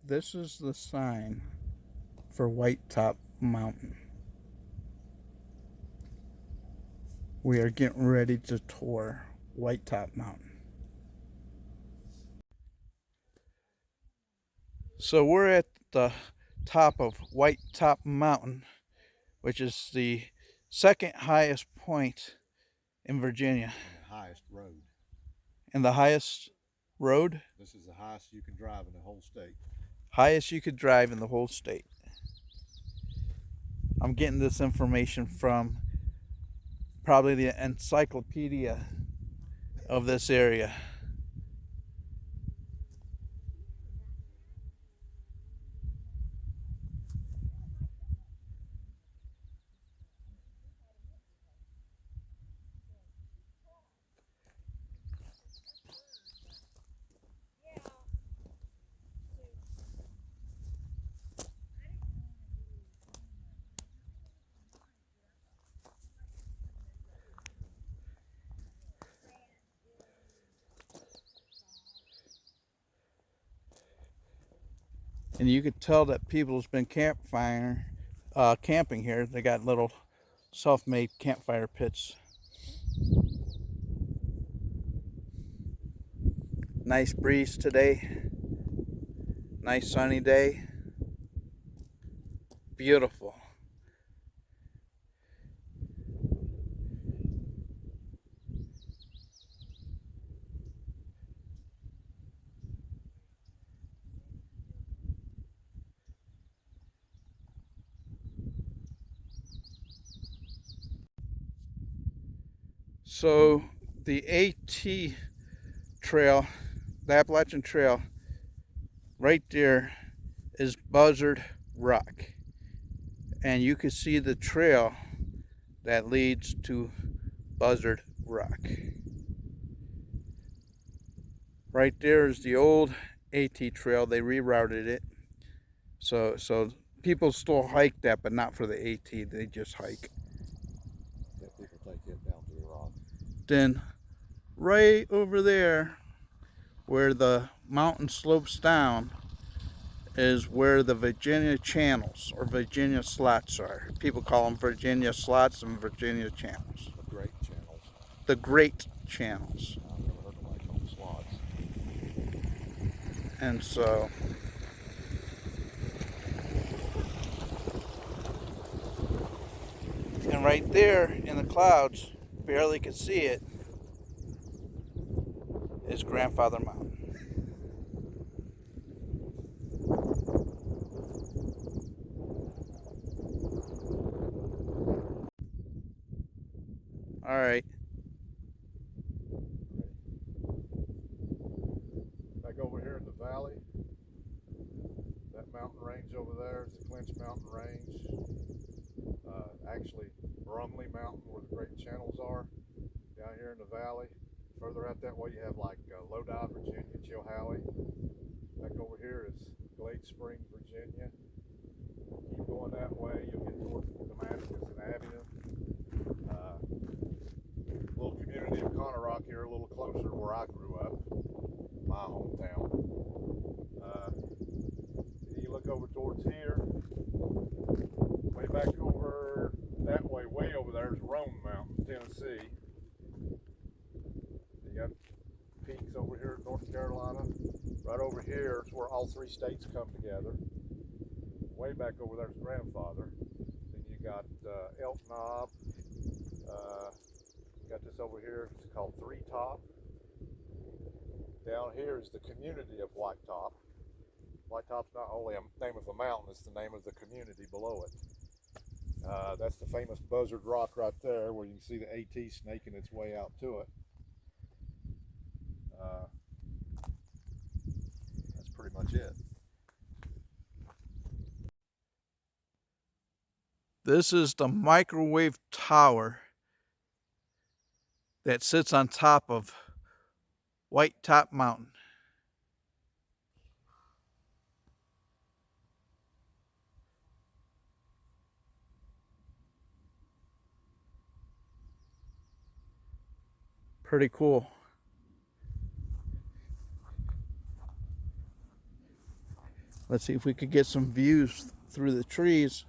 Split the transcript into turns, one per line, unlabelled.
This is the sign for Whitetop Mountain. We are getting ready to tour Whitetop Mountain. So we're at the top of Whitetop Mountain, which is the second highest point in Virginia.
And the highest road.
And the highest road?
This is the highest you can drive in the whole state.
Highest you could drive in the whole state. I'm getting this information from probably the encyclopedia of this area. And you could tell that people's been camping here. They got little self-made campfire pits. Nice breeze today. Nice sunny day. Beautiful. So the AT trail, the Appalachian Trail, right there is Buzzard Rock. And you can see the trail that leads to Buzzard Rock. Right there is the old AT trail. They rerouted it. So people still hike that, but not for the AT. They just hike.
Yeah, people take it down to the rock.
Then right over there where the mountain slopes down is where the Virginia channels or Virginia slots are. People call them Virginia slots and Virginia channels.
The Great Channels.
The Great Channels.
I've never heard nobody call them slots.
And so and right there in the clouds, barely could see it, is Grandfather Mountain. All right.
Back over here in the valley, that mountain range over there is the Clinch Mountain Range. Actually, Brumley Mountain, where the Great Channels are, down here in the valley. Further out that way, you have like Lodi, Virginia, Chilhowie. Back over here is Glade Spring, Virginia. Keep going that way, you'll get towards Damascus and Abilene. Little community of Conner Rock here, a little closer to where I grew up, my hometown. You look over towards here, way back over that way over there is Rome Mountain, Tennessee. You got peaks over here in North Carolina. Right over here is where all three states come together. Way back over there is Grandfather. Then you got Elk Knob. Got this over here, it's called Three Top. Down here is the community of Whitetop. Whitetop's not only a name of a mountain, it's the name of the community below it. That's the famous Buzzard Rock right there, where you can see the AT snaking its way out to it. That's pretty much it.
This is the microwave tower that sits on top of Whitetop Mountain. Pretty cool. Let's see if we could get some views through the trees.